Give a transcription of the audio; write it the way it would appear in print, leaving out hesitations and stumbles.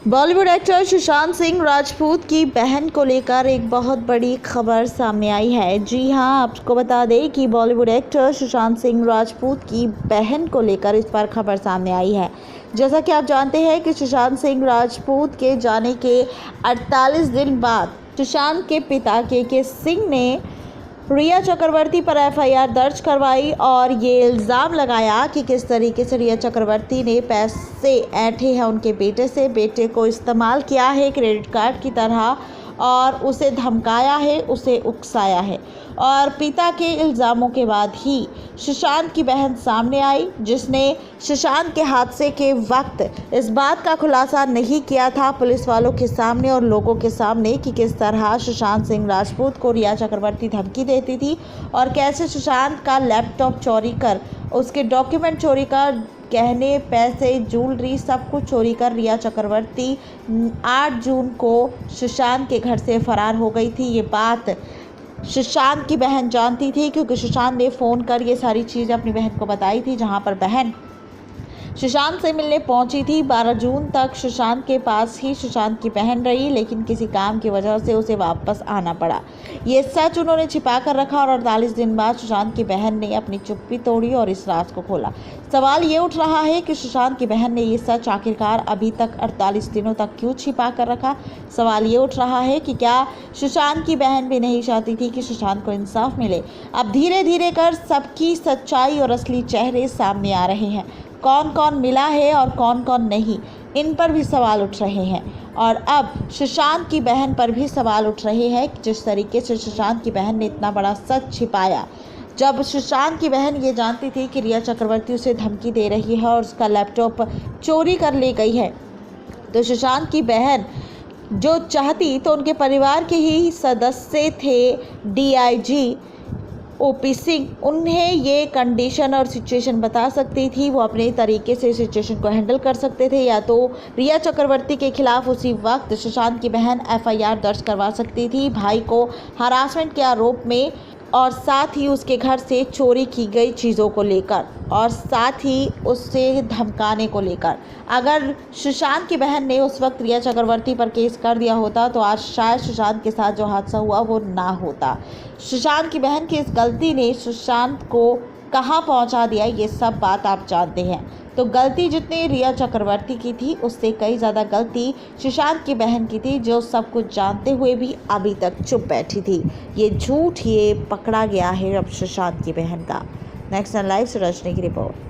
Bollywood actor Sushant Singh Rajput की बहन को लेकर एक बहुत बड़ी खबर सामने आई है। जी हां, आपको बता दें कि बॉलीवुड एक्टर सुशांत सिंह राजपूत की बहन को लेकर इस पर खबर सामने आई है। जैसा कि आप जानते हैं कि सुशांत सिंह राजपूत के जाने के 48 दिन बाद सुशांत के पिता के सिंह ने रिया चक्रवर्ती पर एफआईआर दर्ज करवाई और ये इल्ज़ाम लगाया कि किस तरीके से रिया चक्रवर्ती ने पैसे ऐंठे हैं उनके बेटे से, बेटे को इस्तेमाल किया है क्रेडिट कार्ड की तरह और उसे धमकाया है, उसे उकसाया है। और पिता के इल्ज़ामों के बाद ही सुशांत की बहन सामने आई, जिसने सुशांत के हादसे के वक्त इस बात का खुलासा नहीं किया था पुलिस वालों के सामने और लोगों के सामने कि किस तरह सुशांत सिंह राजपूत को रिया चक्रवर्ती धमकी देती थी और कैसे सुशांत का लैपटॉप चोरी कर, उसके डॉक्यूमेंट चोरी कर, गहने, पैसे, ज्वेलरी सब कुछ चोरी कर रिया चक्रवर्ती 8 जून को सुशांत के घर से फरार हो गई थी। ये बात सुशांत की बहन जानती थी क्योंकि सुशांत ने फ़ोन कर ये सारी चीज़ें अपनी बहन को बताई थी, जहां पर बहन सुशांत से मिलने पहुंची थी। 12 जून तक सुशांत के पास ही सुशांत की बहन रही, लेकिन किसी काम की वजह से उसे वापस आना पड़ा। ये सच उन्होंने छिपा कर रखा और 48 दिन बाद सुशांत की बहन ने अपनी चुप्पी तोड़ी और इस राज को खोला। सवाल ये उठ रहा है कि सुशांत की बहन ने ये सच आखिरकार अभी तक 48 दिनों तक क्यों छिपा कर रखा। सवाल ये उठ रहा है कि क्या सुशांत की बहन भी नहीं चाहती थी कि सुशांत को इंसाफ मिले। अब धीरे धीरे कर सबकी सच्चाई और असली चेहरे सामने आ रहे हैं। कौन कौन मिला है और कौन कौन नहीं, इन पर भी सवाल उठ रहे हैं। और अब सुशांत की बहन पर भी सवाल उठ रहे हैं कि जिस तरीके से सुशांत की बहन ने इतना बड़ा सच छिपाया। जब सुशांत की बहन ये जानती थी कि रिया चक्रवर्ती उसे धमकी दे रही है और उसका लैपटॉप चोरी कर ले गई है, तो सुशांत की बहन जो चाहती तो उनके परिवार के ही सदस्य थे डीआईजी ओपी सिंह, उन्हें ये कंडीशन और सिचुएशन बता सकती थी। वो अपने तरीके से सिचुएशन को हैंडल कर सकते थे, या तो रिया चक्रवर्ती के खिलाफ उसी वक्त सुशांत की बहन एफआईआर दर्ज करवा सकती थी भाई को हरासमेंट के आरोप में, और साथ ही उसके घर से चोरी की गई चीज़ों को लेकर और साथ ही उससे धमकाने को लेकर। अगर सुशांत की बहन ने उस वक्त रिया चक्रवर्ती पर केस कर दिया होता तो आज शायद सुशांत के साथ जो हादसा हुआ वो ना होता। सुशांत की बहन की इस गलती ने सुशांत को कहाँ पहुँचा दिया, ये सब बात आप जानते हैं। तो गलती जितनी रिया चक्रवर्ती की थी, उससे कई ज़्यादा गलती सुशांत की बहन की थी, जो सब कुछ जानते हुए भी अभी तक चुप बैठी थी। ये झूठ ये पकड़ा गया है अब सुशांत की बहन का। नेक्स्ट लाइव से रजनी की रिपोर्ट।